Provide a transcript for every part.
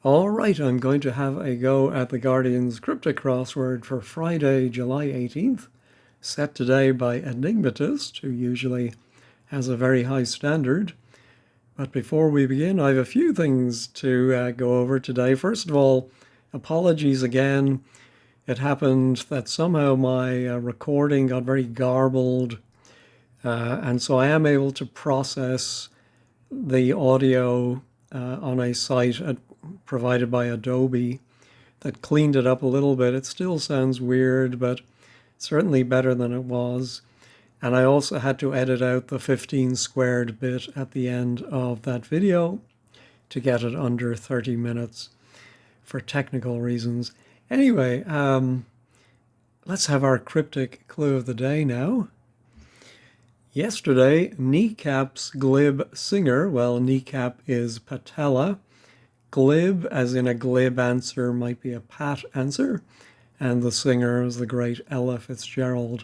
All right, I'm going to have a go at the Guardian's Cryptic Crossword for Friday, July 18th, set today by Enigmatist, who usually has a very high standard. But before we begin, I have a few things to go over today. First of all, apologies again. It happened that somehow my recording got very garbled, and so I am able to process the audio on a site provided by Adobe that cleaned it up a little bit. It still sounds weird, but certainly better than it was. And I also had to edit out the 15 squared bit at the end of that video to get it under 30 minutes for technical reasons. Anyway, let's have our cryptic clue of the day now. Yesterday, Kneecap's glib singer, well, kneecap is patella. Glib, as in a glib answer, might be a pat answer. And the singer is the great Ella Fitzgerald.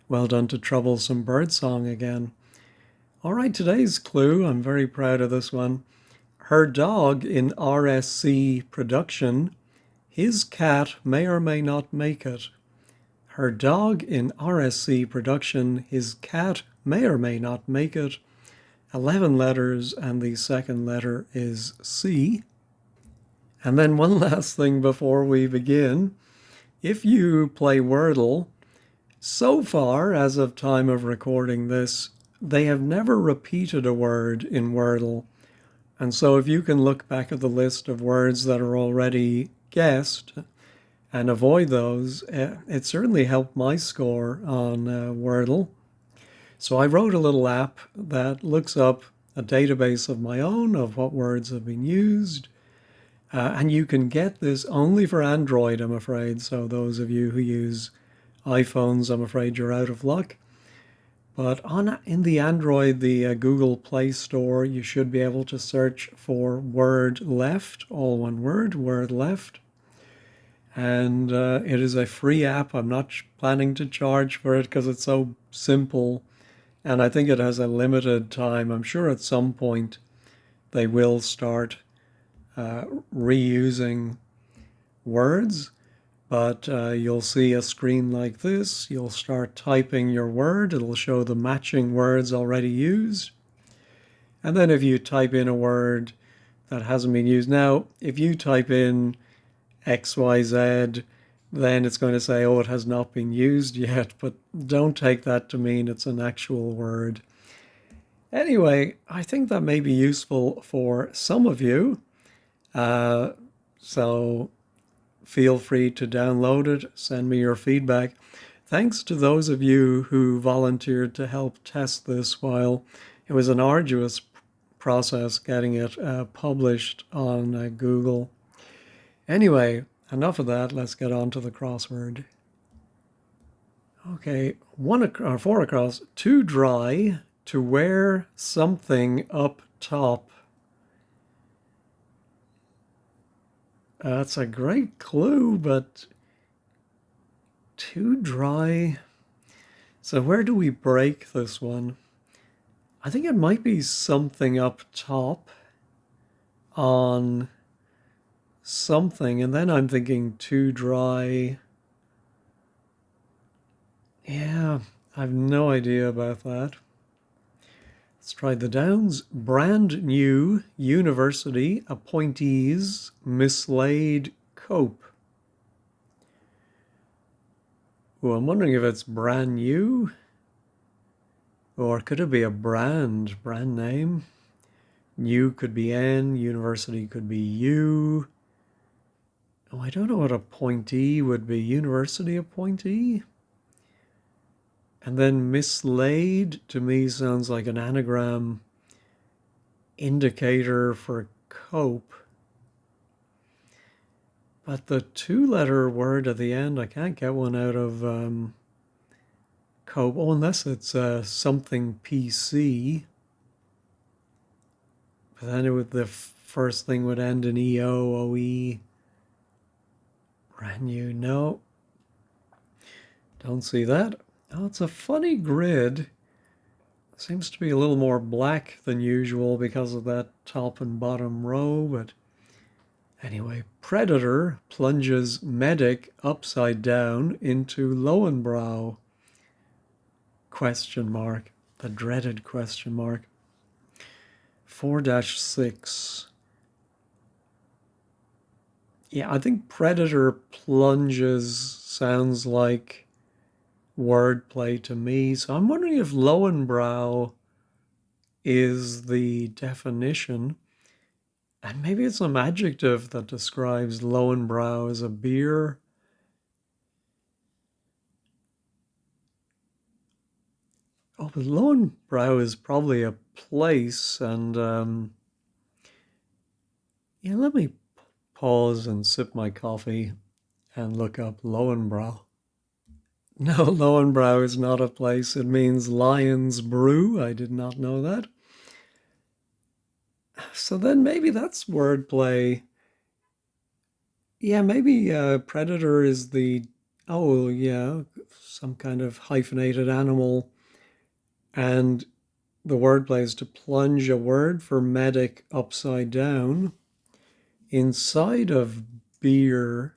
Well done to Troublesome Birdsong again. All right, today's clue, I'm very proud of this one. Her dog in RSC production, his cat may or may not make it. Her dog in RSC production, his cat may or may not make it. 11 letters, and the second letter is C. And then one last thing before we begin. If you play Wordle, so far, as of time of recording this, they have never repeated a word in Wordle. And so if you can look back at the list of words that are already guessed and avoid those, it certainly helped my score on Wordle. So I wrote a little app that looks up a database of my own of what words have been used. And you can get this only for Android, I'm afraid. So those of you who use iPhones, I'm afraid you're out of luck. But in the Android, the Google Play Store, you should be able to search for word left, all one word, word left. And it is a free app. I'm not planning to charge for it because it's so simple. And I think it has a limited time. I'm sure at some point they will start reusing words. But you'll see a screen like this. You'll start typing your word. It'll show the matching words already used. And then if you type in a word that hasn't been used. Now, if you type in XYZ, then it's going to say, oh, it has not been used yet. But don't take that to mean it's an actual word. Anyway, I think that may be useful for some of you. So feel free to download it, send me your feedback. Thanks to those of you who volunteered to help test this while it was an arduous process getting it published on Google. Anyway, enough of that. Let's get on to the crossword. Okay, 4 across. Too dry to wear something up top. That's a great clue, but too dry. So where do we break this one? I think it might be something up top on something, and then I'm thinking too dry. Yeah, I have no idea about that. Let's try the downs. Brand new university appointees mislaid cope. Oh, I'm wondering if it's brand new, or could it be a brand name? New could be N, university could be U. Oh, I don't know what appointee would be. University appointee? And then mislaid to me sounds like an anagram indicator for cope. But the 2-letter word at the end, I can't get one out of cope. Oh, unless it's something PC. But then the first thing would end in EO, OE. Brand new, no. Don't see that. Oh, it's a funny grid. Seems to be a little more black than usual because of that top and bottom row, but Anyway, predator plunges medic upside down into Lowenbrow? Question mark. The dreaded question mark. 4-6. Yeah, I think predator plunges sounds like wordplay to me. So I'm wondering if Lowenbrow is the definition. And maybe it's some adjective that describes Lowenbrow as a beer. Oh, but Lowenbrow is probably a place. And yeah, let me pause and sip my coffee and look up Lowenbrow. No, Lowenbrow is not a place. It means lion's brew. I did not know that. So then maybe that's wordplay. Yeah, maybe predator is the, oh, yeah, some kind of hyphenated animal. And the wordplay is to plunge a word for medic upside down inside of beer.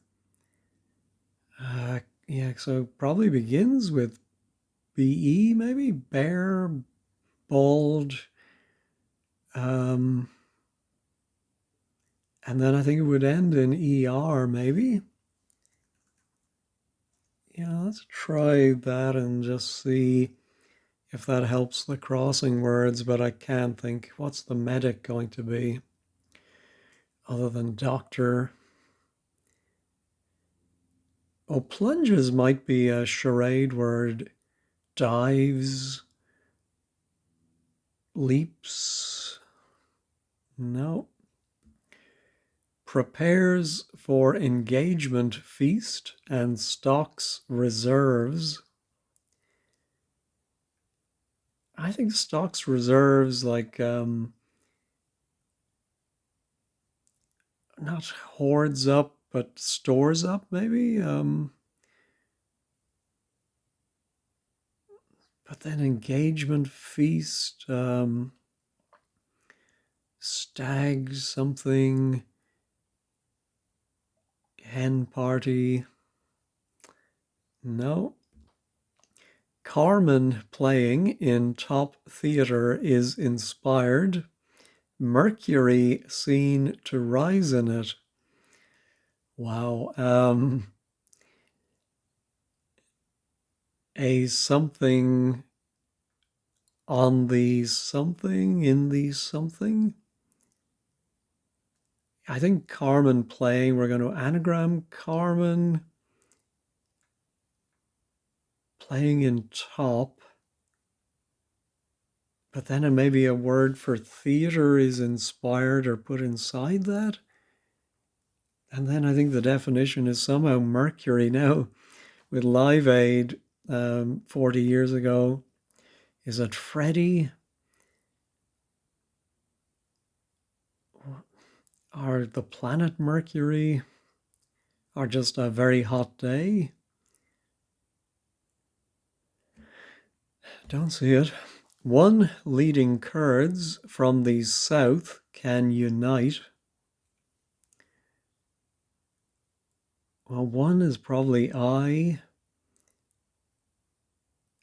Yeah, so probably begins with BE, maybe bear, bald. Um, and then I think it would end in ER, maybe. Yeah, let's try that and just see if that helps the crossing words, but I can't think. What's the medic going to be other than doctor? Oh, plunges might be a charade word. Dives, leaps. No. Prepares for engagement feast and stocks reserves. I think stocks reserves like not hoards up but stores up maybe. But then engagement feast, stag something, hen party. No. Carmen playing in top theater is inspired. Mercury seen to rise in it. Wow. A something on the something in the something. I think Carmen playing, we're going to anagram Carmen playing in top. But then it may be a word for theater is inspired or put inside that. And then I think the definition is somehow Mercury now with Live Aid 40 years ago. Is it Freddie? Or the planet Mercury? Or just a very hot day? Don't see it. One leading Kurds from the south can unite. Well, one is probably I.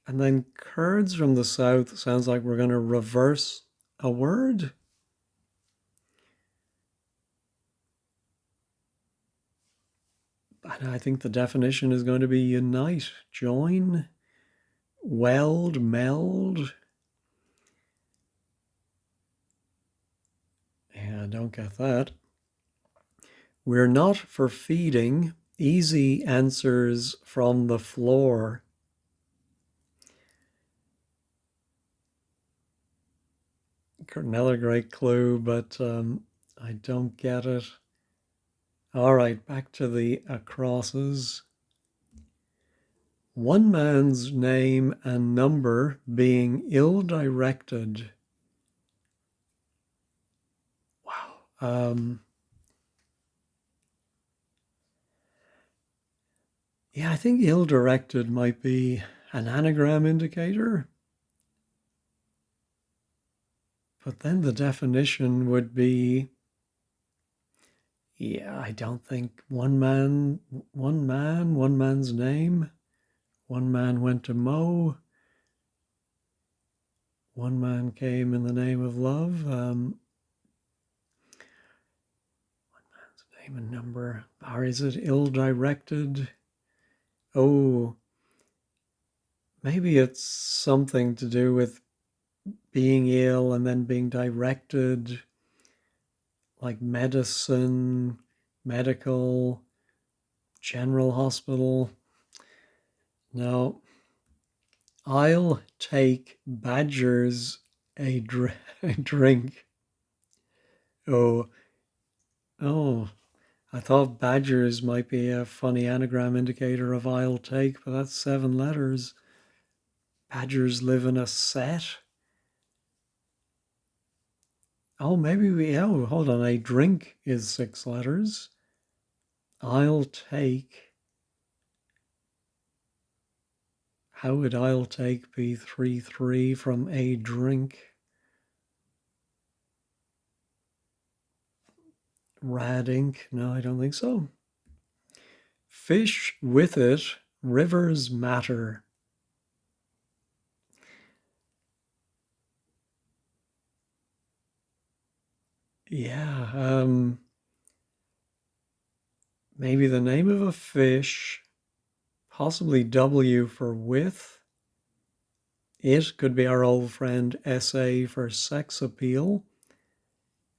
And then Kurds from the south sounds like we're going to reverse a word. And I think the definition is going to be unite, join, weld, meld. Yeah, I don't get that. We're not for feeding. Easy answers from the floor. Another great clue, but I don't get it. All right, back to the acrosses. One man's name and number being ill-directed. Wow. Yeah, I think ill-directed might be an anagram indicator. But then the definition would be, Yeah, I don't think one man's name. One man went to mow. One man came in the name of love. Name and number. Or is it ill-directed? Oh, maybe it's something to do with being ill and then being directed, like medicine, medical, general hospital. No, I'll take Badgers a drink. Oh, oh, I thought Badgers might be a funny anagram indicator of I'll take, but that's 7 letters. Badgers live in a set. Oh, maybe oh, hold on. A drink is 6 letters. I'll take. How would I'll take be 3 from a drink? Rad ink? No, I don't think so. Fish with it, rivers matter. Yeah, maybe the name of a fish, possibly W for with. It could be our old friend SA for sex appeal.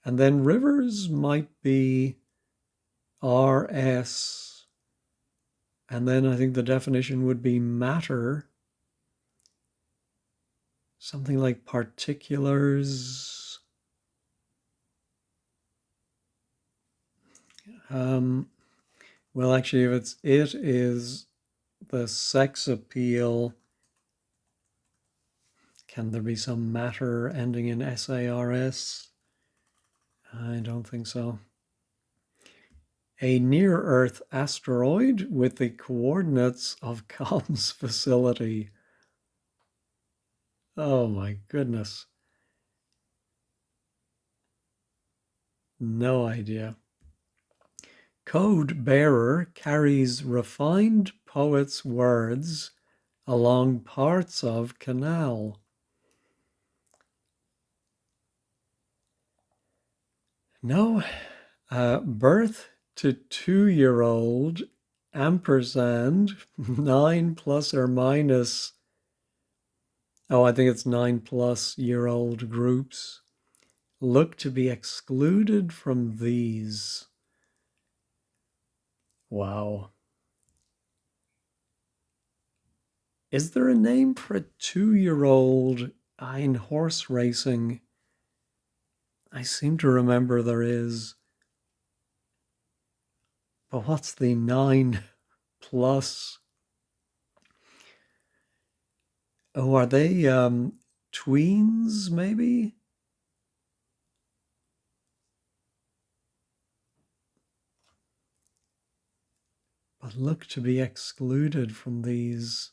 And then rivers might be RS. And then I think the definition would be matter. Something like particulars. Well, actually, if it is the sex appeal, can there be some matter ending in SARS? I don't think so. A near-Earth asteroid with the coordinates of comms facility. Oh my goodness. No idea. Code bearer carries refined poet's words along parts of canal. No. Birth to 2-year-old ampersand 9 plus or minus. Oh, I think it's 9+-year-old groups look to be excluded from these. Wow. Is there a name for a 2-year-old in horse racing? I seem to remember there is. But what's the 9 plus? Oh, are they tweens maybe? But look to be excluded from these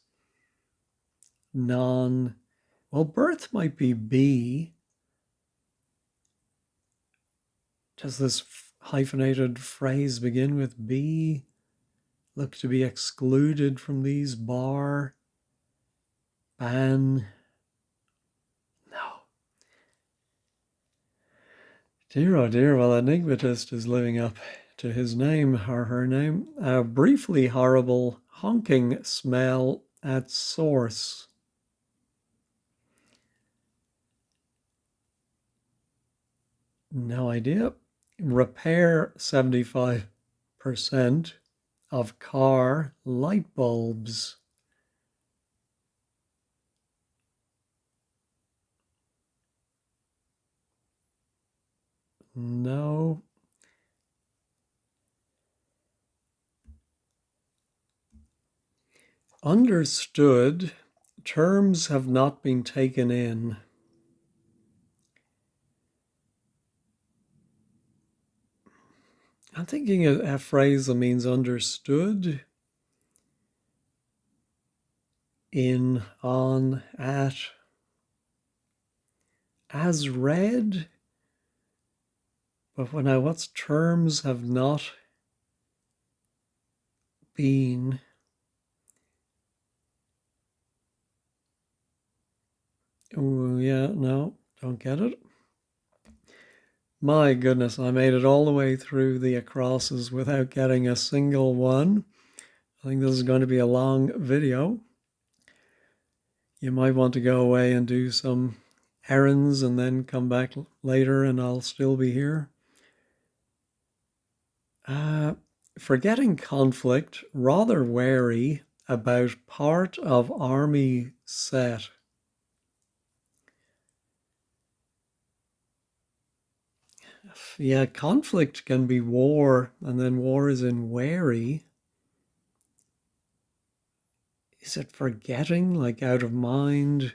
well, birth might be B. Does this hyphenated phrase begin with B? Look to be excluded from these ban. No. Dear, oh dear. Well, Enigmatist is living up to his name or her name. A briefly horrible honking smell at source. No idea. Repair 75% of car light bulbs. No. Understood. Terms have not been taken in. I'm thinking a phrase that means understood. In, on, at. As read, But now, what's terms have not been? Oh, yeah, no, don't get it. My goodness, I made it all the way through the acrosses without getting a single one. I think this is going to be a long video. You might want to go away and do some errands and then come back later and I'll still be here. Forgetting conflict, rather wary about part of army set. Yeah, conflict can be war, and then war is in wary. Is it forgetting, like out of mind?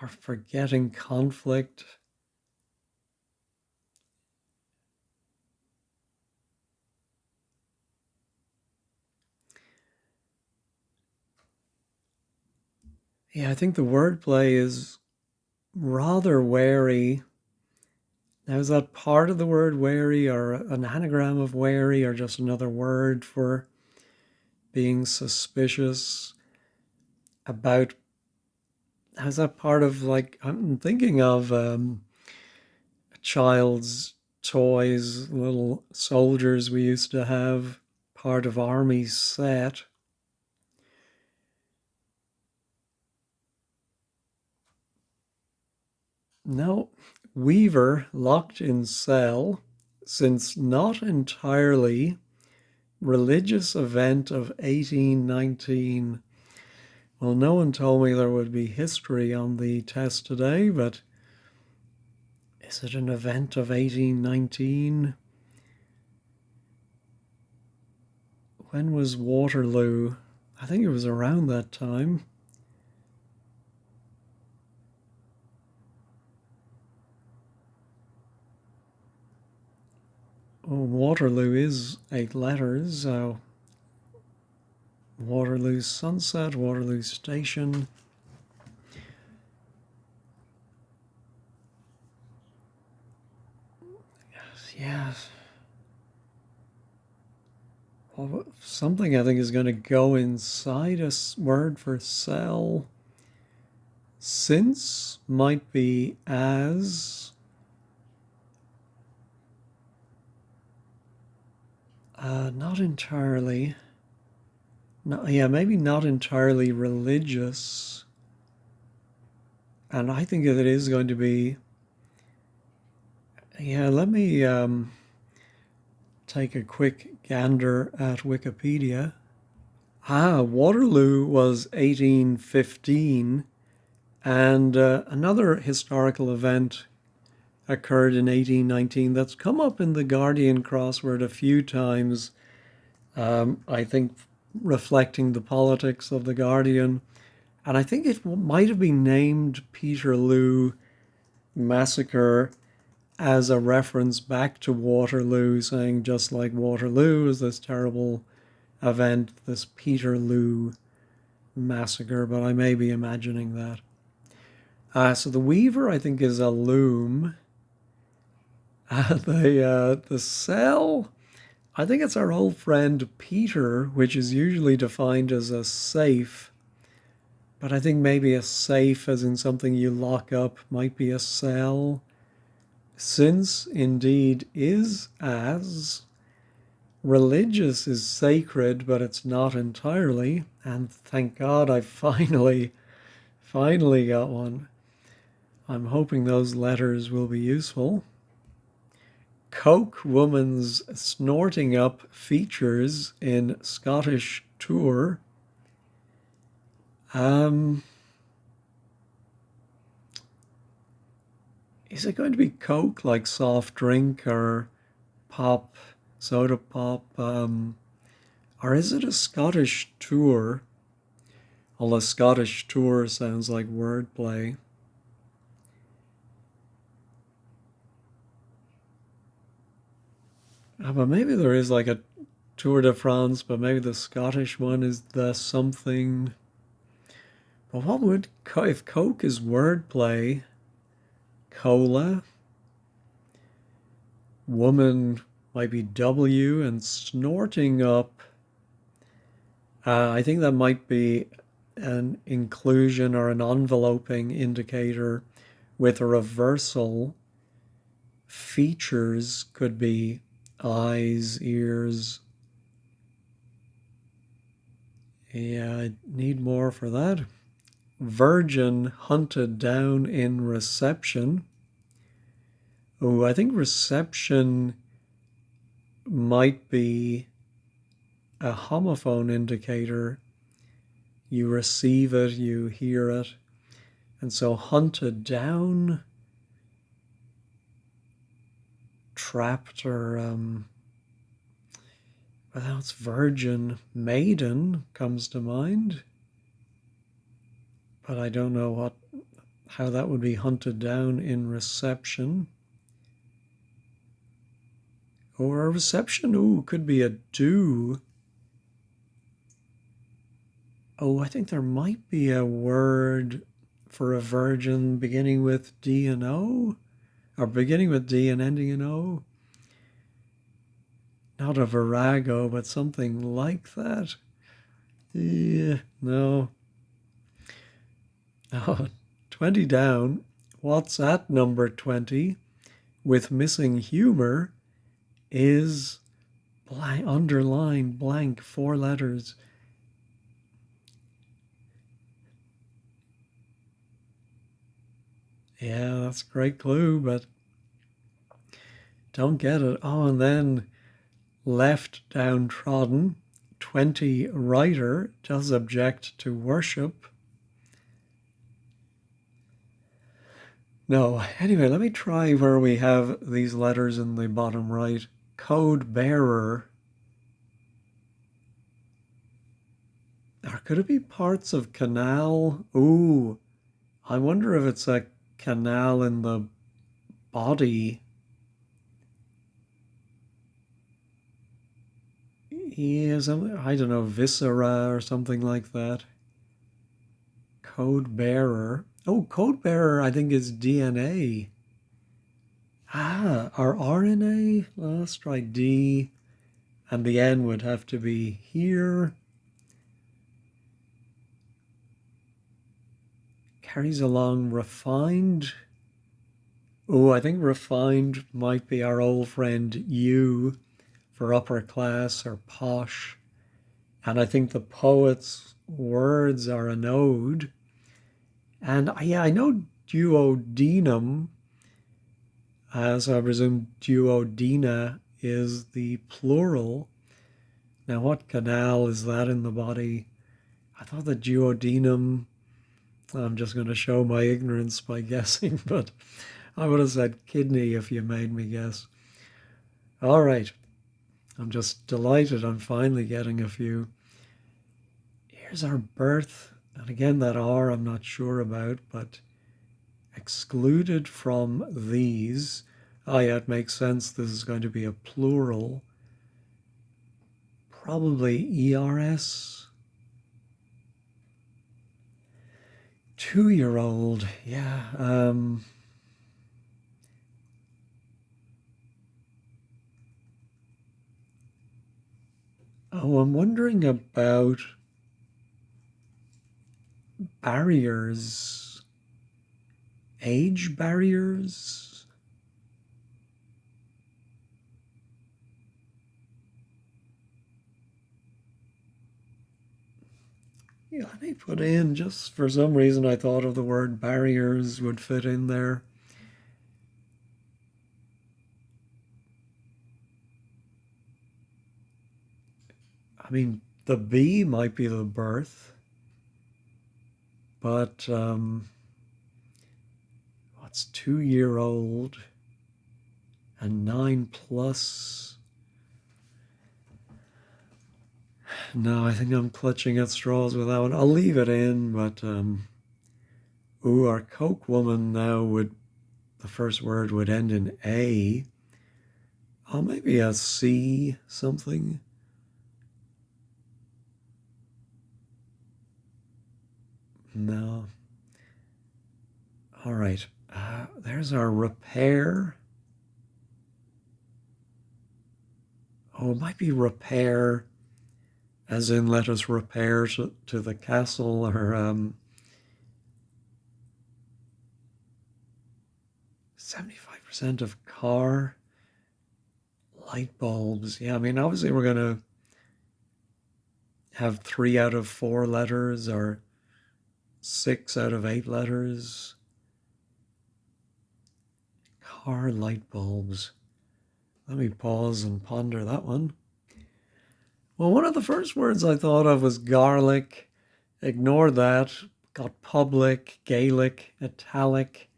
Or forgetting conflict? Yeah, I think the wordplay is rather wary. Now, is that part of the word wary or an anagram of wary or just another word for being suspicious about? How's that part of, like, I'm thinking of a child's toys, little soldiers we used to have, part of army set. No, Weaver locked in cell since not entirely religious event of 1819. Well, no one told me there would be history on the test today, but is it an event of 1819? When was Waterloo? I think it was around that time. Oh, Waterloo is 8 letters, so Waterloo Sunset, Waterloo Station. Yes. Well, something I think is going to go inside a word for cell. Since might be as. Not entirely. No, yeah, maybe not entirely religious. And I think that it is going to be. Yeah, let me take a quick gander at Wikipedia. Waterloo was 1815, and another historical event occurred in 1819 that's come up in the Guardian crossword a few times. I think reflecting the politics of the Guardian. And I think it might have been named Peterloo Massacre as a reference back to Waterloo, saying just like Waterloo is this terrible event, this Peterloo Massacre, but I may be imagining that. So the weaver, I think, is a loom. The cell, I think it's our old friend Peter, which is usually defined as a safe. But I think maybe a safe, as in something you lock up, might be a cell. Since indeed is as. Religious is sacred, but it's not entirely. And thank God I finally got one. I'm hoping those letters will be useful. Coke woman's snorting up features in Scottish tour. Is it going to be Coke, like soft drink, or pop, soda pop? Or is it a Scottish tour? Although Scottish tour sounds like wordplay. But maybe there is like a Tour de France, but maybe the Scottish one is the something. Well, what would, if Coke is wordplay, cola, woman might be W, and snorting up, I think that might be an inclusion or an enveloping indicator with a reversal. Features could be eyes, ears. Yeah, I need more for that. Virgin hunted down in reception. Oh, I think reception might be a homophone indicator. You receive it, you hear it. And so hunted down, trapped, or well, it's virgin. Maiden comes to mind, but I don't know how that would be hunted down in reception. Or a reception, ooh, could be a do. Oh, I think there might be a word for a virgin beginning with D and O, or beginning with D and ending in O. Not a virago, but something like that. Yeah, no. Oh, 20 down. What's at number 20 with missing humor is blank, underline, blank, 4 letters. Yeah, that's a great clue, but don't get it. Oh, and then left downtrodden, 20 writer does object to worship. No, anyway, let me try where we have these letters in the bottom right. Code bearer. Or could it be parts of canal? Ooh, I wonder if it's a canal in the body. Yeah, something, I don't know, viscera or something like that. Code bearer. Oh, code bearer, I think is DNA. Ah, our RNA? Well, let's try D. And the N would have to be here. Carries along refined. Oh, I think refined might be our old friend U for upper class or posh. And I think the poet's words are an ode. And yeah, I know duodenum, as I presume duodena is the plural. Now, what canal is that in the body? I thought the duodenum, I'm just going to show my ignorance by guessing, but I would have said kidney if you made me guess. All right, I'm just delighted I'm finally getting a few. Here's our birth, and again, that R I'm not sure about, but excluded from these. Oh, yeah, it makes sense. This is going to be a plural. Probably ERS. 2-year-old, yeah. Oh, I'm wondering about barriers, age barriers. Yeah, let me put in, just for some reason I thought of the word barriers would fit in there. I mean, the B might be the birth, but what's 2-year-old and 9 plus? No, I think I'm clutching at straws with that one. I'll leave it in, but ooh, our Coke woman now would, the first word would end in A. Oh, maybe a C something. No. All right. There's our repair. Oh, it might be repair, as in let us repair to the castle, or 75% of car light bulbs. Yeah, I mean, obviously we're going to have 3 out of 4 letters or 6 out of 8 letters. Car light bulbs. Let me pause and ponder that one. Well, one of the first words I thought of was garlic. Ignore that. Got public, Gaelic, italic.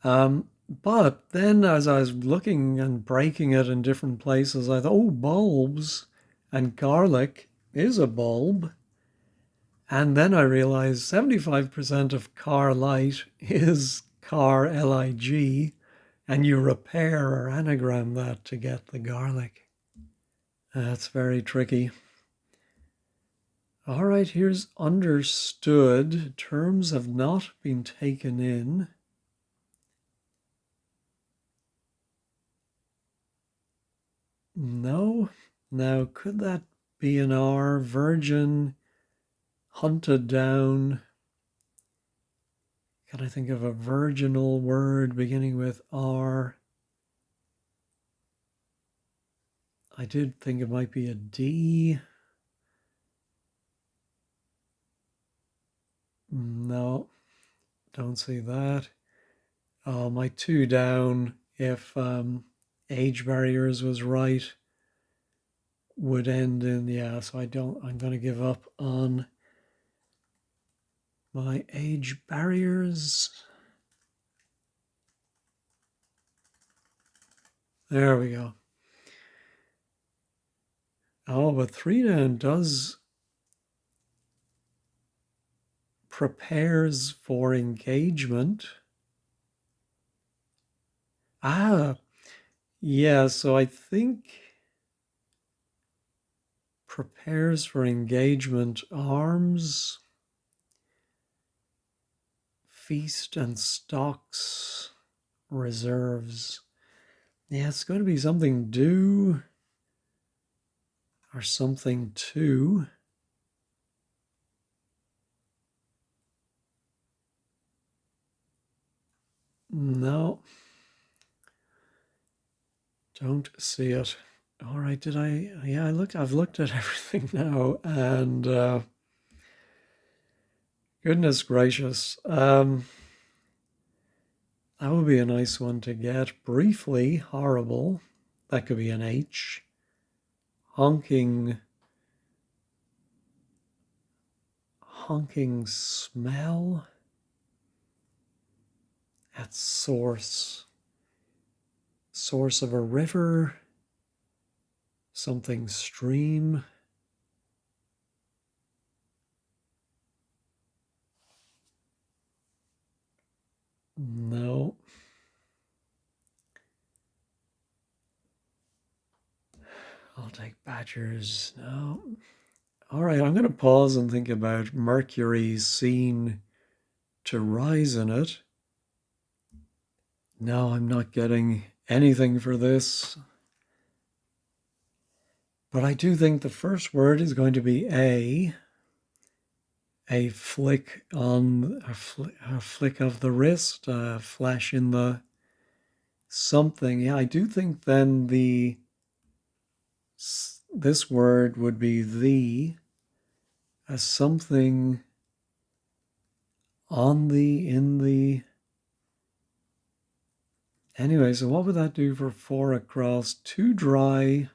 But then as I was looking and breaking it in different places, I thought, oh, bulbs, and garlic is a bulb. And then I realized 75% of car light is car LIG, and you repair or anagram that to get the garlic. That's very tricky. All right, here's understood. Terms have not been taken in. No. Now, could that be an R? Virgin, hunted down. Can I think of a virginal word beginning with R? I did think it might be a D. No, don't see that. My 2 down, if age barriers was right, would end in, yeah, so I'm going to give up on my age barriers. There we go. Oh, but 3 down does prepares for engagement. Yeah, so I think prepares for engagement, arms, feast and stocks, reserves. Yeah, it's going to be something do or something to. No, don't see it. All right, did I? Yeah, I've looked at everything now, and goodness gracious, that would be a nice one to get. Briefly, horrible. That could be an H. Honking smell at source of a river, something stream. No. I'll take badgers. No. All right, I'm going to pause and think about Mercury seen to rise in it. No, I'm not getting anything for this. But I do think the first word is going to be a flick on a flick of the wrist, a flash in the something. Yeah, I do think then this word would be the, as something on the, in the. Anyway, so what would that do for 4 across? Too dry.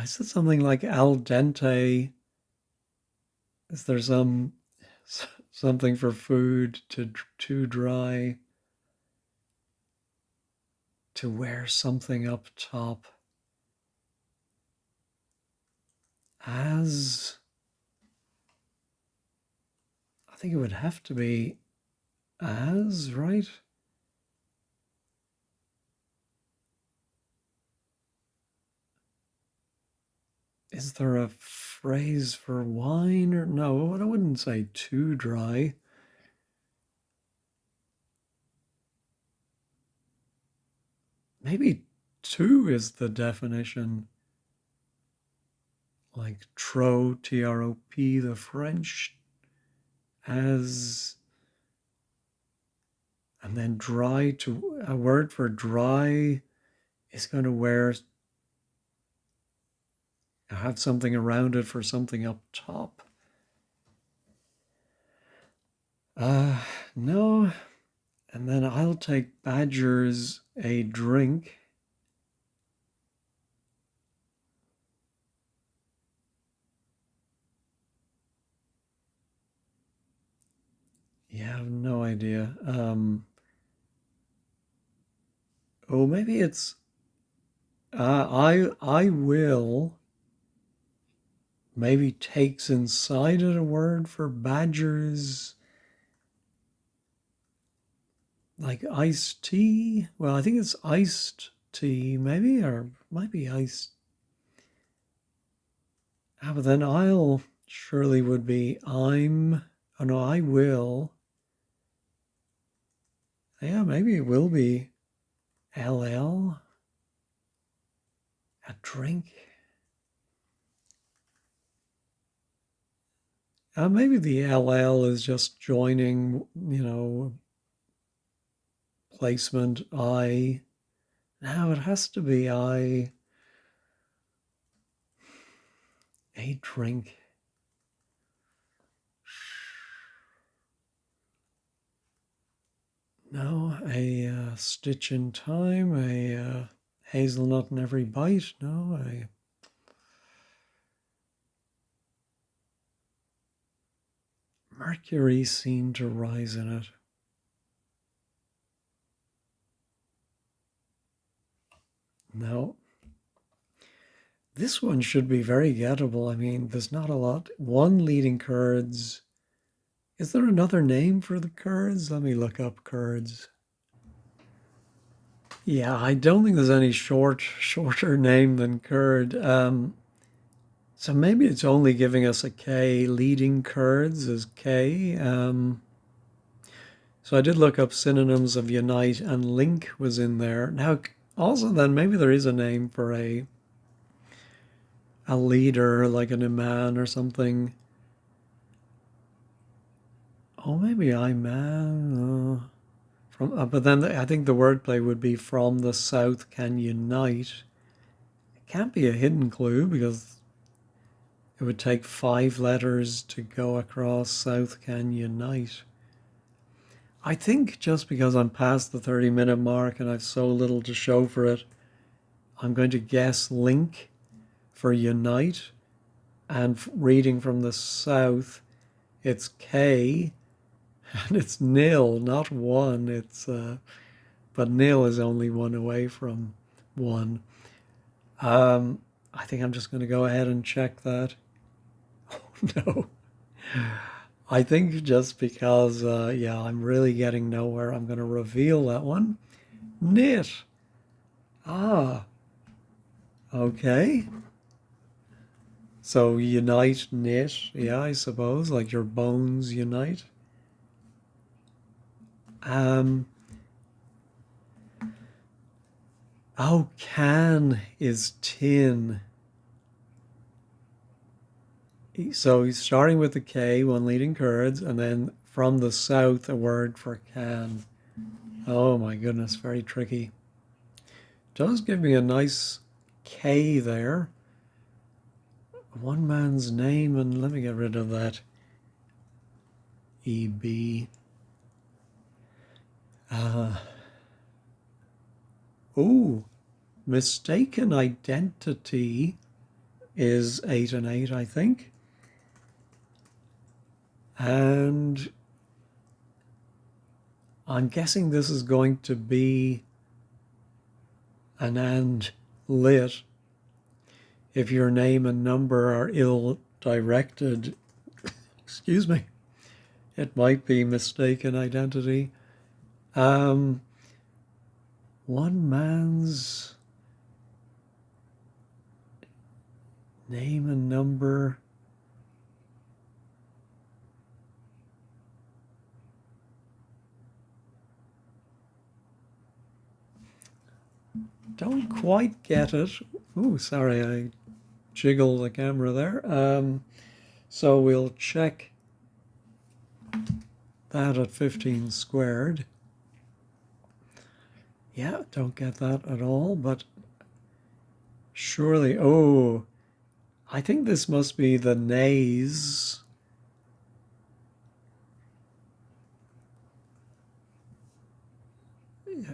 Is it something like al dente? Is there something for food to too dry? To wear something up top. As, I think it would have to be as, right? Is there a phrase for wine or no? I wouldn't say too dry. Maybe two is the definition. Like trop, T-R-O-P, the French, as, and then dry, to a word for dry is going to have something around it for something up top. No. And then I'll take Badger's a drink. Yeah, I have no idea. Oh, maybe it's I will maybe takes inside it a word for Badger's, like iced tea. Well, I think it's iced tea, maybe, or might be iced. Ah, but then I'll surely would be I'm. Oh no, I will. Yeah, maybe it will be LL, a drink. Maybe the LL is just joining, placement I. Now it has to be a drink. No, a stitch in time, a hazelnut in every bite. No, a Mercury seen to rise in it. No. This one should be very gettable. I mean, there's not a lot. One leading Kurds. Is there another name for the Kurds? Let me look up Kurds. Yeah, I don't think there's any shorter name than Kurd. So maybe it's only giving us a K. Leading Kurds is K. So I did look up synonyms of unite, and link was in there. Now, also then maybe there is a name for a leader, like an imam or something. Oh, maybe Iman. But then I think the wordplay would be from the south can unite. It can't be a hidden clue because it would take 5 letters to go across south can unite. I think just because I'm past the 30-minute mark and I've so little to show for it, I'm going to guess link for unite. And reading from the south, it's K, and it's nil, not 1. But nil is only 1 away from 1. I think I'm just going to go ahead and check that. Oh, no. I think just because, I'm really getting nowhere, I'm going to reveal that one. Knit. Ah, okay. So unite, knit. Yeah, I suppose, like your bones unite. Um, oh, can is tin. So he's starting with the K, one leading Kurds, and then from the south, a word for can. Oh my goodness, very tricky. Does give me a nice K there. One man's name, and let me get rid of that EB. Mistaken identity is 8 and 8, I think. And I'm guessing this is going to be an and lit. If your name and number are ill directed, excuse me, it might be mistaken identity. One man's Name and number. Don't quite get it. Ooh, sorry, I jiggled the camera there. So we'll check that at 15 squared. Yeah, don't get that at all, but surely, oh, I think this must be the nays.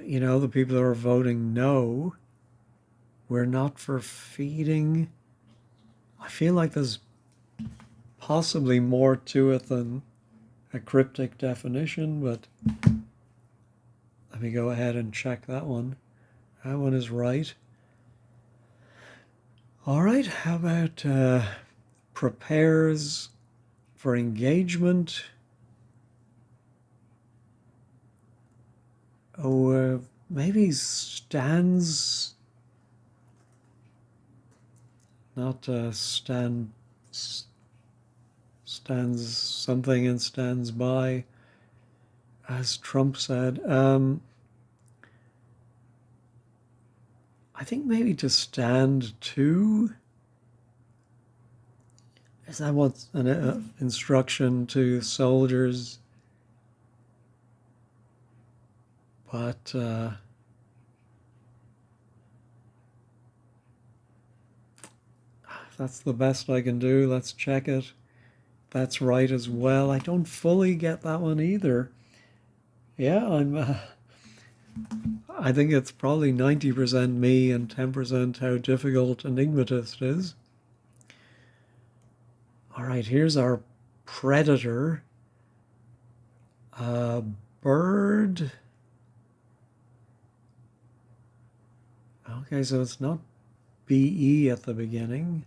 You know, the people who are voting no. We're not for feeding. I feel like there's possibly more to it than a cryptic definition, but let me go ahead and check that one. That one is right. All right, how about prepares for engagement? Oh, maybe stands, not stands something and stands by, as Trump said. I think maybe to stand to. Is that what's an instruction to soldiers? But that's the best I can do. Let's check it. That's right as well. I don't fully get that one either. Yeah, I think it's probably 90% me and 10% how difficult Enigmatist is. All right, here's our predator. Bird. Okay, so it's not BE at the beginning,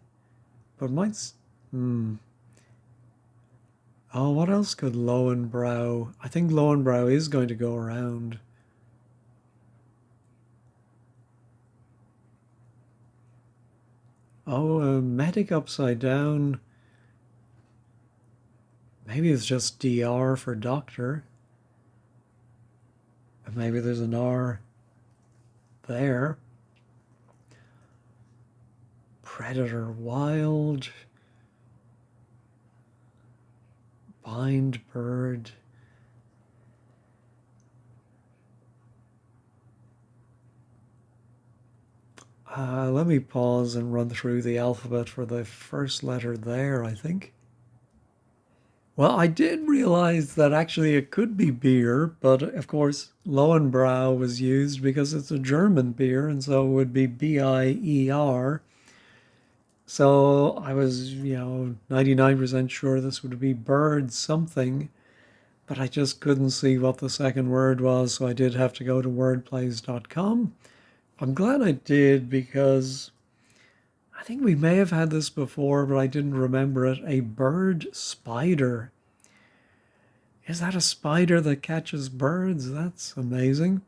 but might. Oh, what else could Lowenbrow? I think Lowenbrow is going to go around. Oh, medic upside down. Maybe it's just DR for doctor. Maybe there's an R there. Predator wild. Bind bird. Let me pause and run through the alphabet for the first letter there, I think. Well, I did realize that actually it could be beer, but of course, Lowenbrow was used because it's a German beer, and so it would be BIER. So I was, 99% sure this would be bird something, but I just couldn't see what the second word was, so I did have to go to wordplays.com. I'm glad I did because I think we may have had this before, but I didn't remember it. A bird spider. Is that a spider that catches birds? That's amazing.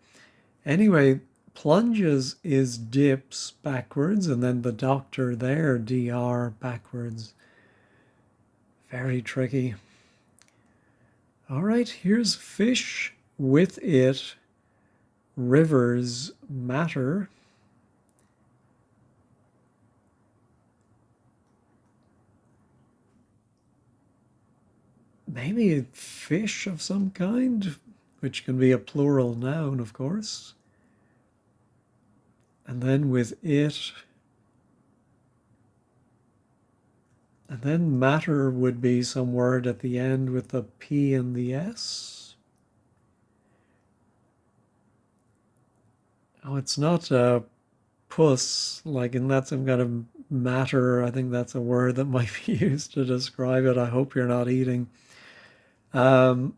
Anyway, plunges is dips backwards, and then the doctor there, DR backwards. Very tricky. All right, here's fish with it. Rivers matter. Maybe a fish of some kind, which can be a plural noun, of course. And then with it, and then matter would be some word at the end with the P and the S. Oh, it's not a puss, like in that some kind of matter. I think that's a word that might be used to describe it. I hope you're not eating. I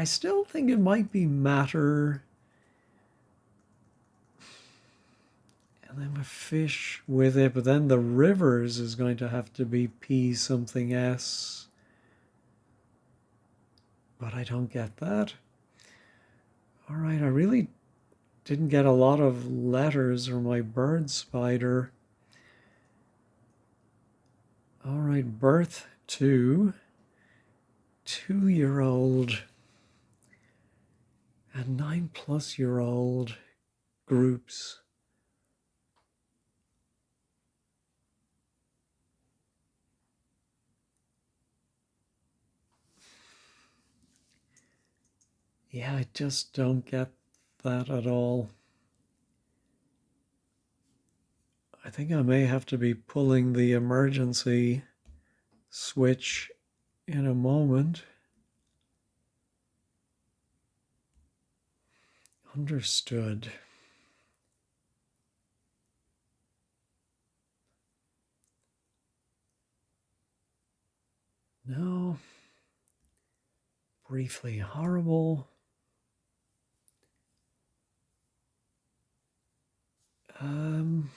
still think it might be matter. And then a fish with it, but then the rivers is going to have to be P something S. But I don't get that. All right, I really didn't get a lot of letters for my bird spider. All right, birth to 2-year-old and 9+-year-old groups. Yeah, I just don't get that at all. I think I may have to be pulling the emergency switch in a moment. Understood. No. Briefly horrible. I'm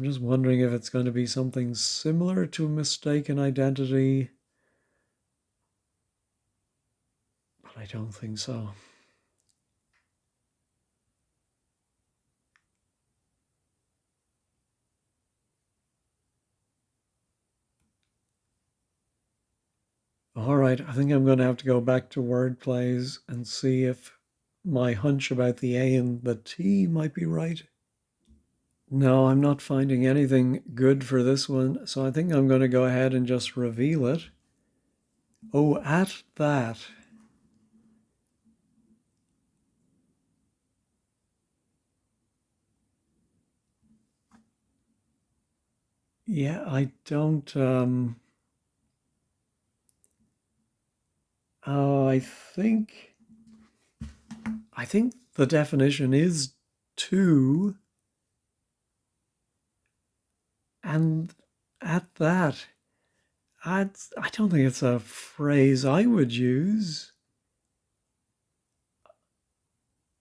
just wondering if it's going to be something similar to mistaken identity, but I don't think so. All right, I think I'm going to have to go back to word plays and see if my hunch about the A and the T might be right. No, I'm not finding anything good for this one, so I think I'm going to go ahead and just reveal it. Oh, at that. Yeah, I don't. Oh, I think the definition is to, and at that, I don't think it's a phrase I would use.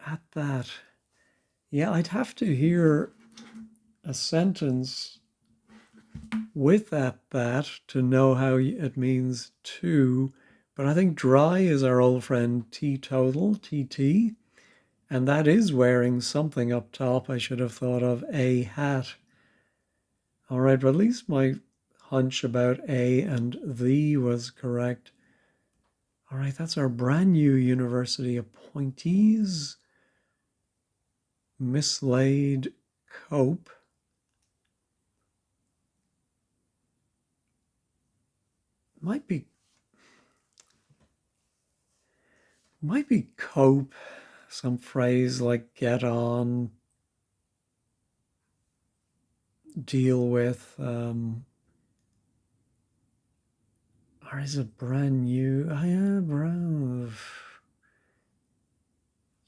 At that. Yeah, I'd have to hear a sentence with at that to know how it means to. But I think dry is our old friend teetotal, TT, and that is wearing something up top. I should have thought of a hat. All right, but at least my hunch about A and the was correct. All right, that's our brand new university appointees. Mislaid cope. Might be cope, some phrase like get on, deal with, or is it brand new?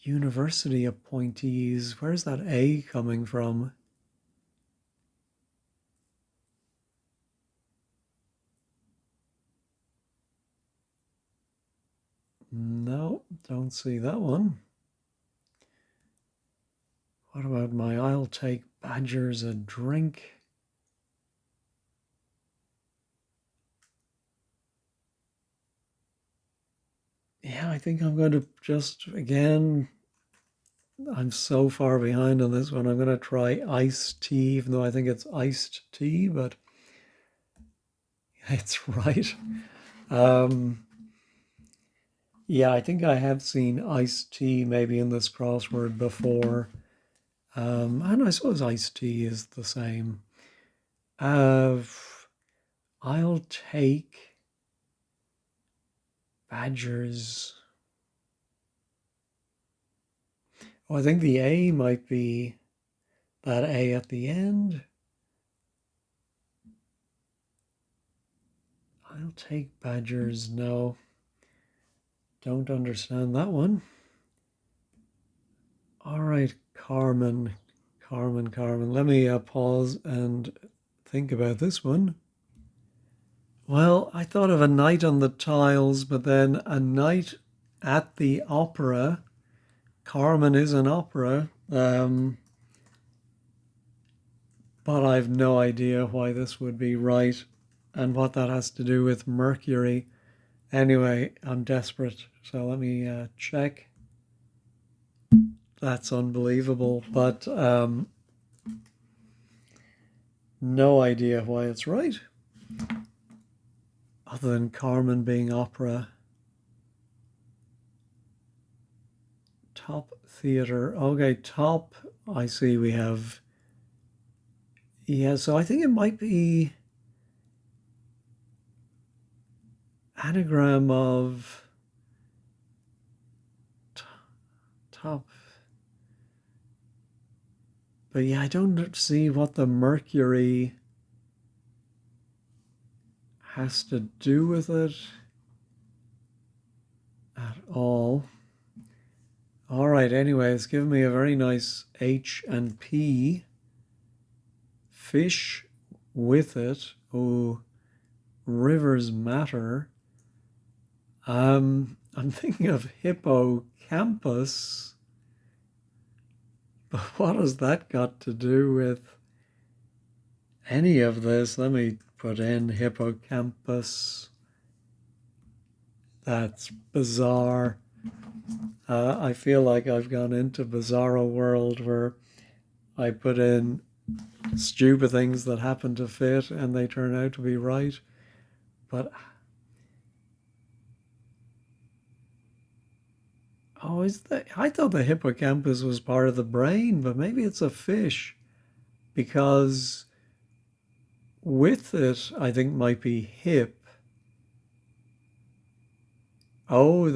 University appointees. Where's that A coming from? No, don't see that one. What about my I'll take Badgers a drink? Yeah, I think I'm going to just, again, I'm so far behind on this one. I'm going to try iced tea, even though I think it's iced tea, but it's right. Um, yeah, I think I have seen iced tea maybe in this crossword before. And I suppose iced tea is the same. Uh, I'll take Badgers. Oh, I think the A might be that A at the end. I'll take Badgers. No, don't understand that one. All right, Carmen. Let me pause and think about this one. Well, I thought of a night on the tiles, but then a night at the opera. Carmen is an opera, but I've no idea why this would be right and what that has to do with Mercury. Anyway, I'm desperate, so let me check. That's unbelievable, but No idea why it's right, other than Carmen being opera. Top theater. Okay, top. I see we have. Yeah, so I think it might be anagram of top. But yeah, I don't see what the Mercury has to do with it at all. All right, anyway, it's given me a very nice H and P. Fish with it. Oh, rivers matter. I'm thinking of hippocampus, but what has that got to do with any of this? Let me put in hippocampus. That's bizarre. I feel like I've gone into bizarro world where I put in stupid things that happen to fit and they turn out to be right. But oh, I thought the hippocampus was part of the brain, but maybe it's a fish because with it, I think might be hip. Oh,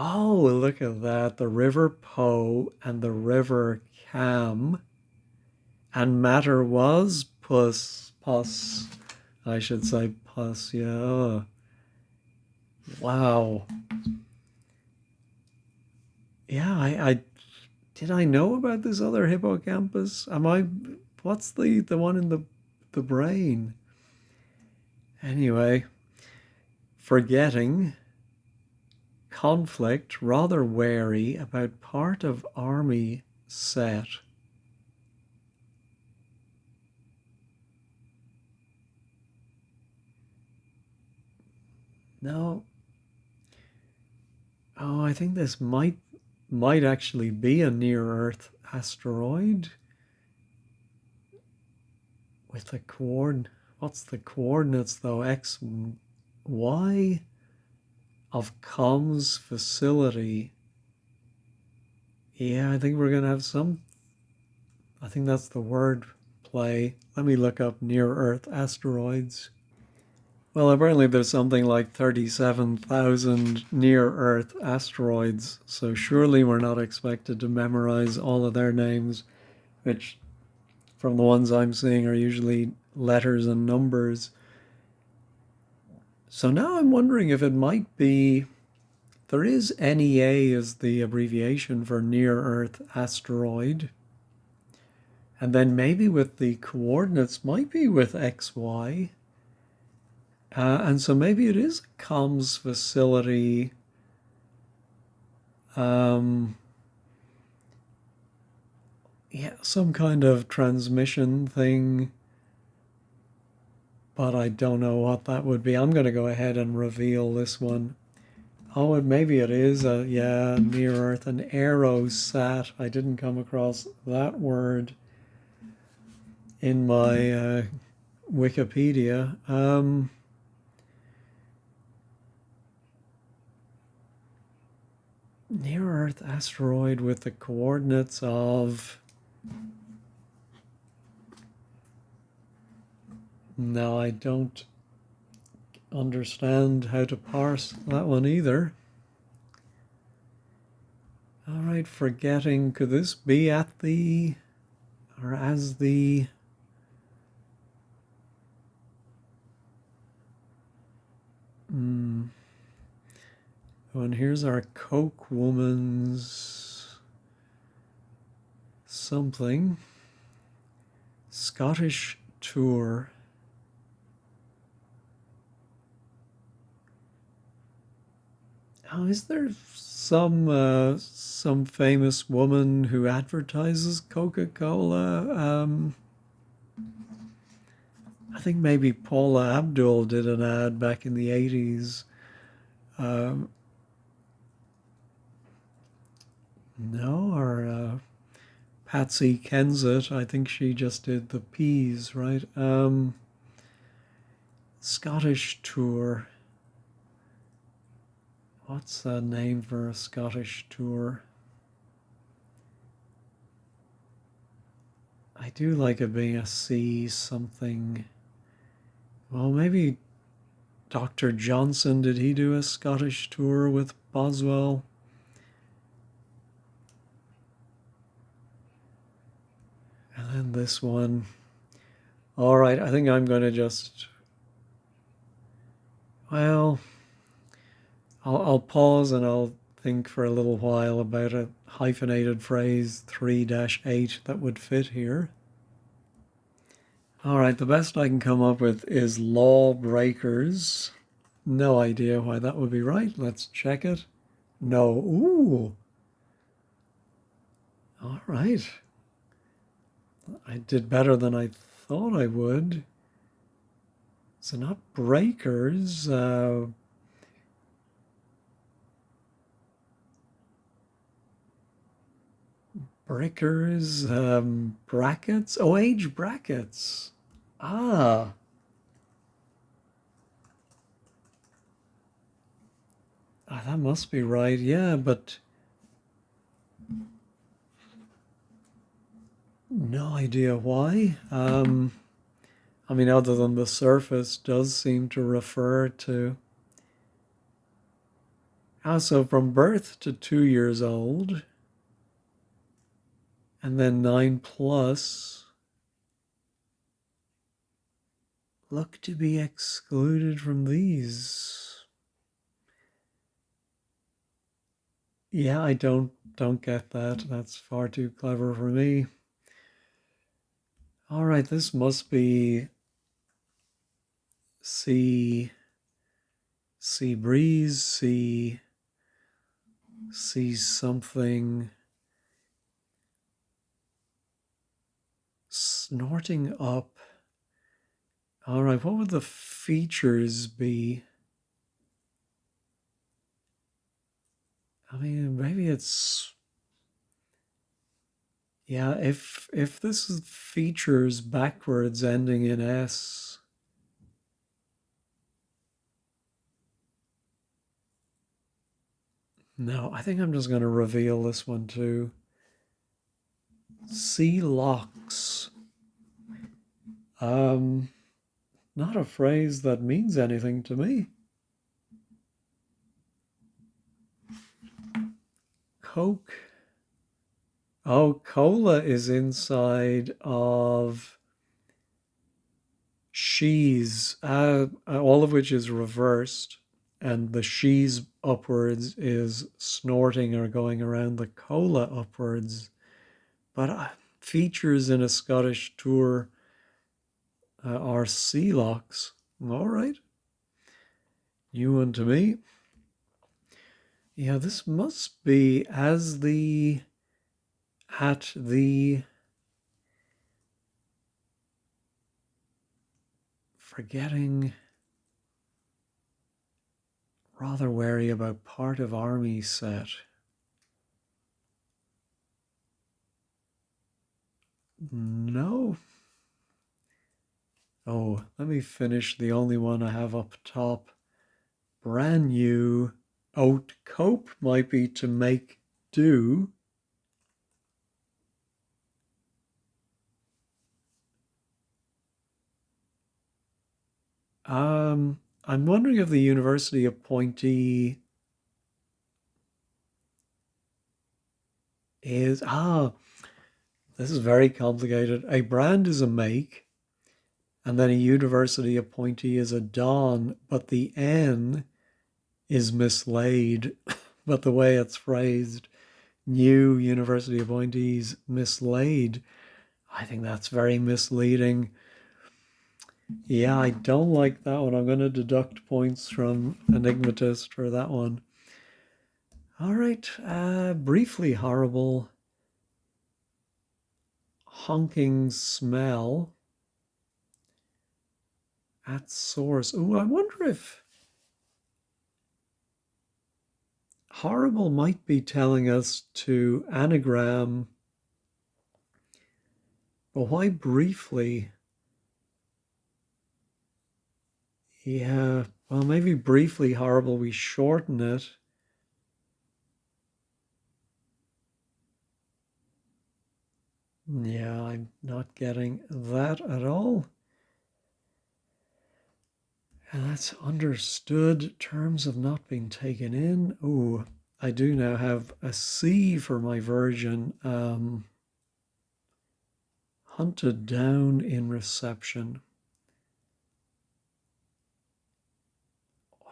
look at that. The river Po and the river Cam. And matter was pus. I should say pus, yeah. Oh, wow. Yeah, I did I know about this other hippocampus? What's the one in the brain? Anyway, forgetting, conflict, rather wary about part of army set. No. Oh, I think this might actually be a near-Earth asteroid with the what's the coordinates though? X, Y of comms facility. Yeah, I think we're gonna have some. I think that's the word play. Let me look up near-Earth asteroids. Well, apparently there's something like 37,000 near-Earth asteroids, so surely we're not expected to memorize all of their names, which from the ones I'm seeing are usually letters and numbers. So now I'm wondering if it might be, there is NEA as the abbreviation for near-Earth asteroid, and then maybe with the coordinates might be with XY. And so maybe it is a comms facility. Um, yeah, some kind of transmission thing, but I don't know what that would be. I'm going to go ahead and reveal this one. Oh, maybe it is yeah, near Earth, an aerosat. I didn't come across that word in my Wikipedia. Near Earth asteroid with the coordinates of. No, I don't understand how to parse that one either. All right, forgetting, could this be at the, or as the, oh, and here's our Coke Woman's something. Scottish tour. Oh, is there some famous woman who advertises Coca-Cola? I think maybe Paula Abdul did an ad back in the 80s. No, or Patsy Kensit. I think she just did the P's, right? Scottish tour. What's the name for a Scottish tour? I do like it being a C something. Well, maybe Dr. Johnson, did he do a Scottish tour with Boswell? And then this one. All right, I think I'm going to just, well, I'll pause and I'll think for a little while about a hyphenated phrase 3-8 that would fit here. All right, the best I can come up with is lawbreakers. No idea why that would be right. Let's check it. No. Ooh. All right. I did better than I thought I would. So not breakers. Breakers. Brackets. Oh, age brackets. Ah. That must be right. Yeah, but no idea why. I mean, other than the surface does seem to refer to. So from birth to 2 years old, and then 9 plus, look to be excluded from these. Yeah, I don't get that. That's far too clever for me. All right, this must be sea breeze, sea something snorting up. All right, what would the features be? I mean, maybe it's, yeah, if this is features backwards ending in S. No, I think I'm just going to reveal this one too. Sea locks. Not a phrase that means anything to me. Coke. Oh, cola is inside of she's, all of which is reversed, and the she's upwards is snorting or going around the cola upwards. But features in a Scottish tour are sea locks. All right. New one to me. Yeah, this must be as the, at the, forgetting, rather wary about part of army set. No. Oh, let me finish the only one I have up top. Brand new. Oh, cope might be to make do. I'm wondering if the university appointee is, this is very complicated. A brand is a make, and then a university appointee is a don, but the N is mislaid. But the way it's phrased, new university appointees mislaid, I think that's very misleading. Yeah, I don't like that one. I'm going to deduct points from Enigmatist for that one. All right, briefly horrible. Honking smell at source. Ooh, I wonder if horrible might be telling us to anagram But why briefly? Yeah, well, maybe briefly horrible. We shorten it. Yeah, I'm not getting that at all. And that's understood. Terms have not been taken in. Ooh, I do now have a C for my version. Hunted down in reception.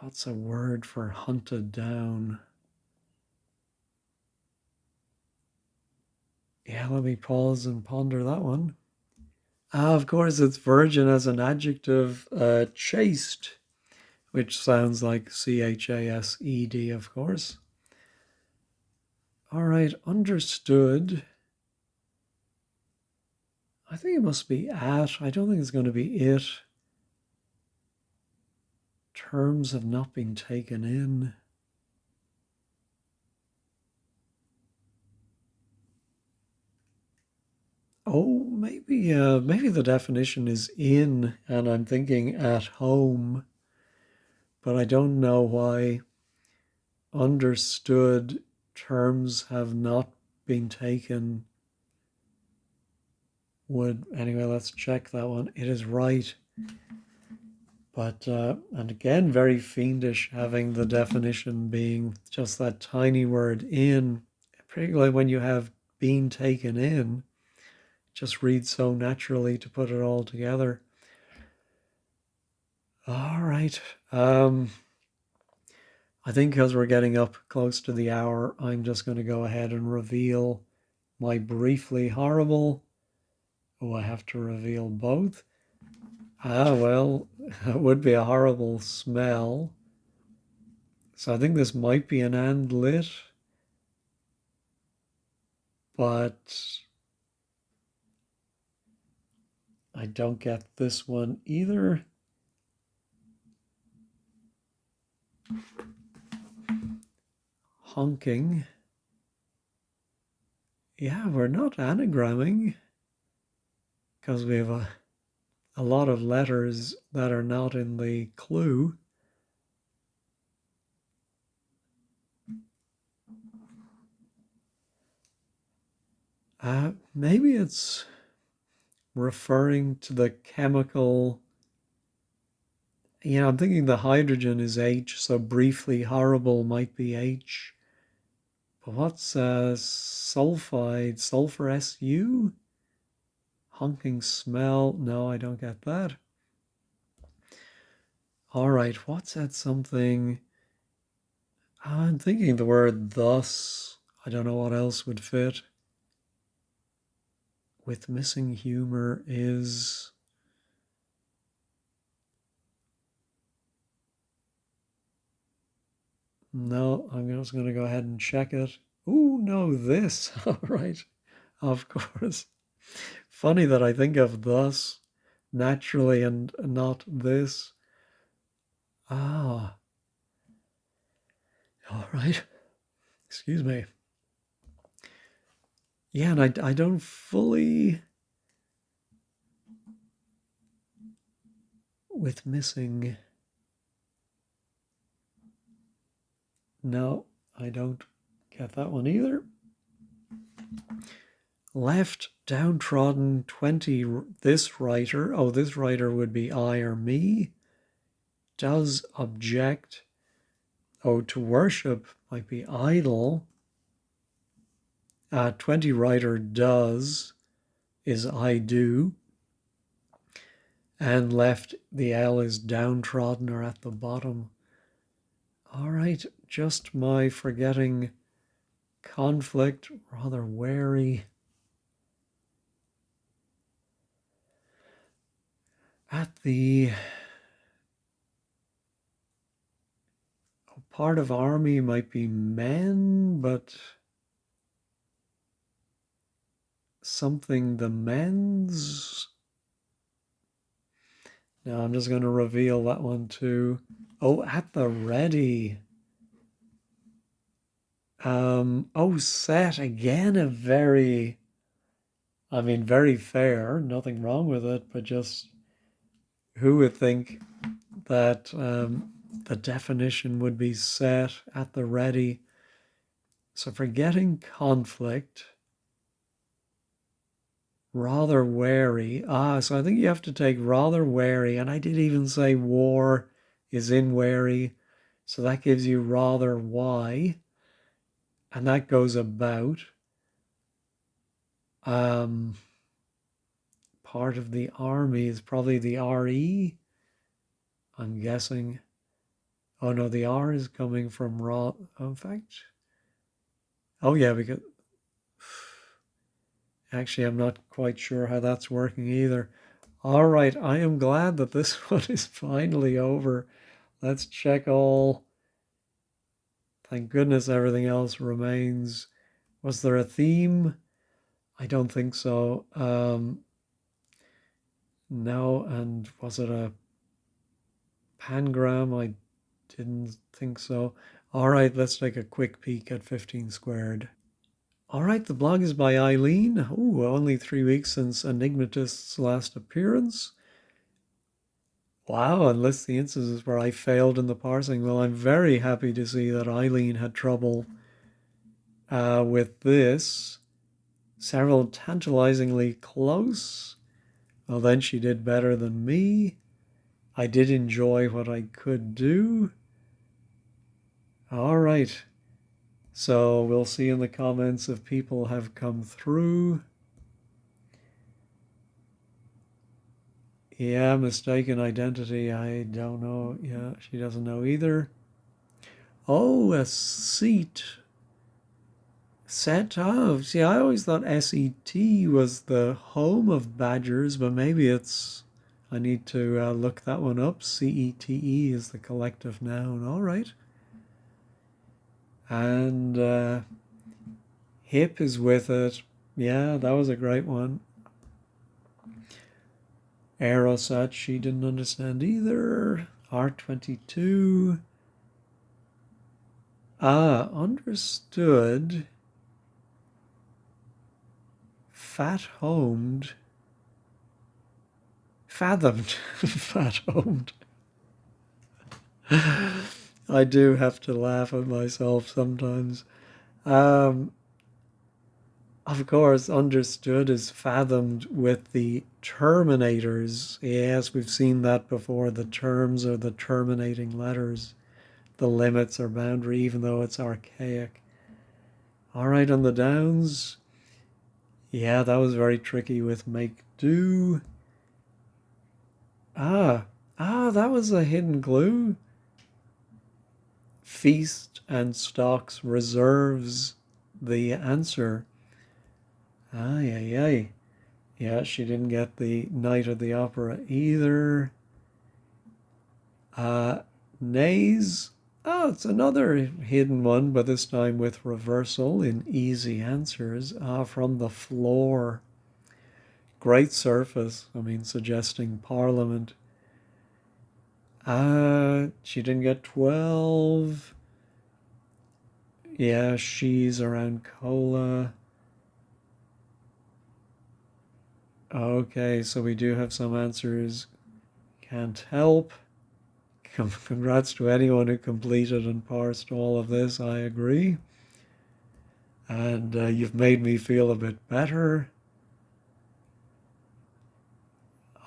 What's a word for hunted down? Yeah, let me pause and ponder that one. Ah, of course, it's virgin as an adjective, chaste, which sounds like Chased, of course. All right, understood. I think it must be at. I don't think it's going to be it. Terms have not been taken in. Oh, maybe the definition is in, and I'm thinking at home, but I don't know why understood terms have not been taken would. Anyway, let's check that one. It is right. But, and again, very fiendish having the definition being just that tiny word in, particularly when you have been taken in, just reads so naturally to put it all together. All right. I think because we're getting up close to the hour, I'm just going to go ahead and reveal my briefly horrible. Oh, I have to reveal both. Ah, well, it would be a horrible smell. So I think this might be an and lit, but I don't get this one either. Honking. Yeah, we're not anagramming because we have a lot of letters that are not in the clue. Maybe it's referring to the chemical. I'm thinking the hydrogen is H, so briefly horrible might be H. But what's sulfide? Sulfur SU? Honking smell? No, I don't get that. All right, what's that something? I'm thinking the word thus. I don't know what else would fit. With missing humor is. No, I'm just going to go ahead and check it. Ooh, no, this. All right, of course. Funny that I think of thus naturally and not this. Ah, all right. Excuse me. Yeah, and I don't fully. With missing. No, I don't get that one either. Left, downtrodden, 20, this writer. Oh, this writer would be I or me. Does object. Oh, to worship might be idle. 20 writer does is I do. And left, the L is downtrodden or at the bottom. All right, just my forgetting conflict, rather wary. At the part of army might be men, but something the men's. Now I'm just going to reveal that one too. Oh, at the ready. Oh, set again, a very I mean, very fair, nothing wrong with it, but just who would think that the definition would be set at the ready? So forgetting conflict, rather wary. So I think you have to take rather wary, and I did even say war is in wary, so that gives you rather why, and that goes about. Um, Part of the army is probably the RE, I'm guessing. Oh no, the R is coming from raw. Oh, in fact, oh yeah, because actually I'm not quite sure how that's working either. All right, I am glad that this one is finally over. Let's check all. Thank goodness everything else remains. Was there a theme? I don't think so. No, and was it a pangram? I didn't think so. All right, let's take a quick peek at 15 squared. All right, the blog is by Eileen. Ooh, only 3 weeks since Enigmatist's last appearance. Wow, and lists the instances where I failed in the parsing. Well, I'm very happy to see that Eileen had trouble with this. Several tantalizingly close. Well, then she did better than me. I did enjoy what I could do. All right. So we'll see in the comments if people have come through. Yeah, mistaken identity. I don't know. Yeah, she doesn't know either. Oh, a seat. Set of. See, I always thought SET was the home of badgers, but maybe it's. I need to look that one up. CETE is the collective noun. All right. And hip is with it. Yeah, that was a great one. Aerosat, she didn't understand either. R22. Understood. Fat homed. Fathomed. Fat homed. I do have to laugh at myself sometimes. Um, of course, understood is fathomed with the terminators. Yes, we've seen that before. The terms are the terminating letters. The limits or boundary, even though it's archaic. All right, on the downs. Yeah, that was very tricky with make do. Ah, that was a hidden clue. Feast and stocks reserves the answer. Ay, ay, ay. Yeah, she didn't get the Night of the Opera either. Nays. Oh, it's another hidden one, but this time with reversal in easy answers. From the floor. Great surface. I mean, suggesting Parliament. She didn't get 12. Yeah, she's around cola. Okay, so we do have some answers. Can't help. Congrats to anyone who completed and parsed all of this, I agree. And you've made me feel a bit better.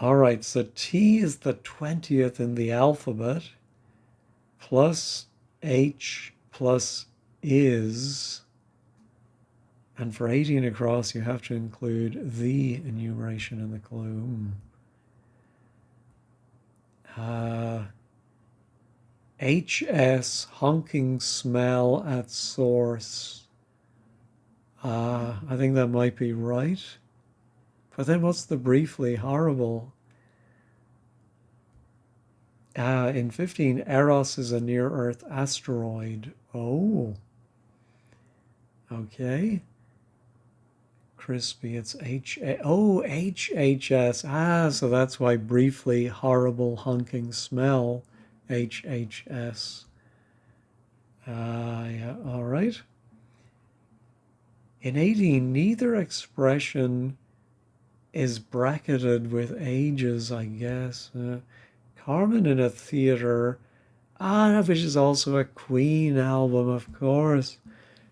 All right, so T is the 20th in the alphabet, plus H plus is. And for 18 across, you have to include the enumeration in the clue. HS, honking smell at source. I think that might be right. But then what's the briefly horrible? In 15, Eros is a near-Earth asteroid. Oh, okay. Crispy, it's HHS. So that's why briefly horrible honking smell, HHS. Yeah, all right. In 18, neither expression is bracketed with ages, I guess. Carmen in a Theatre. Ah, which is also a Queen album, of course.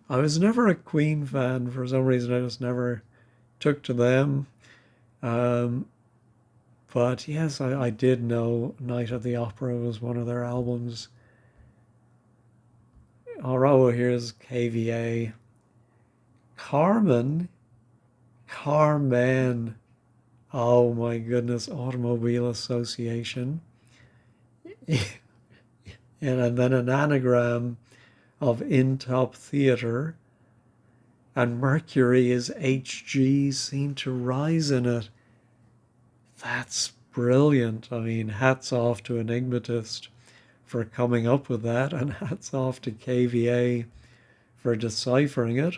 I was never a Queen fan for some reason. I just never took to them. Um, but yes, I did know Night at the Opera was one of their albums. Oh, here's KVA. Carmen, Carmen. Oh my goodness, Automobile Association. And then an anagram of In Top Theatre. And Mercury is HG, seen to rise in it. That's brilliant. I mean, hats off to Enigmatist for coming up with that, and hats off to KVA for deciphering it.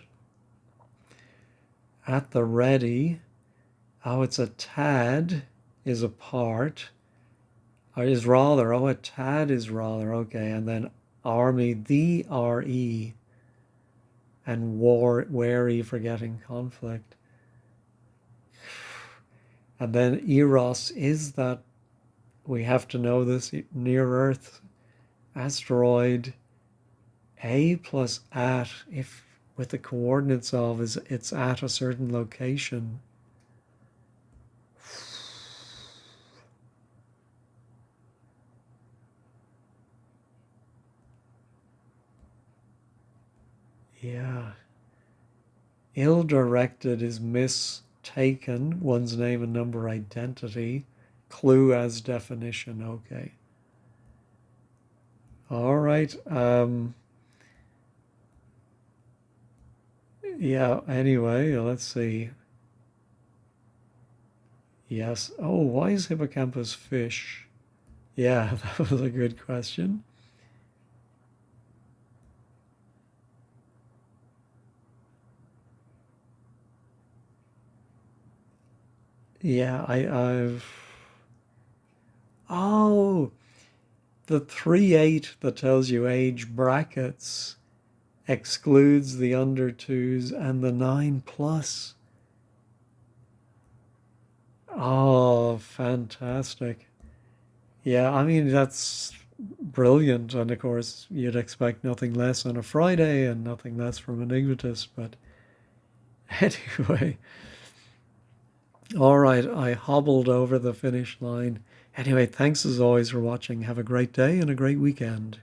At the ready. Oh, it's a tad is a part. Or is rather. Oh, a tad is rather. Okay, and then army, the RE, and war, wary, forgetting conflict. And then Eros is that we have to know this near Earth asteroid. A plus at, if with the coordinates of, is it's at a certain location. Yeah. Ill-directed is mistaken, one's name and number identity. Clue as definition, okay. All right. Yeah, anyway, let's see. Yes. Oh, why is hippocampus fish? Yeah, that was a good question. Yeah, I've. Oh, the 3-8 that tells you age brackets excludes the under twos and the 9 plus. Oh, fantastic. Yeah, I mean, that's brilliant. And of course, you'd expect nothing less on a Friday and nothing less from Enigmatist. But anyway, all right, I hobbled over the finish line. Anyway, thanks as always for watching. Have a great day and a great weekend.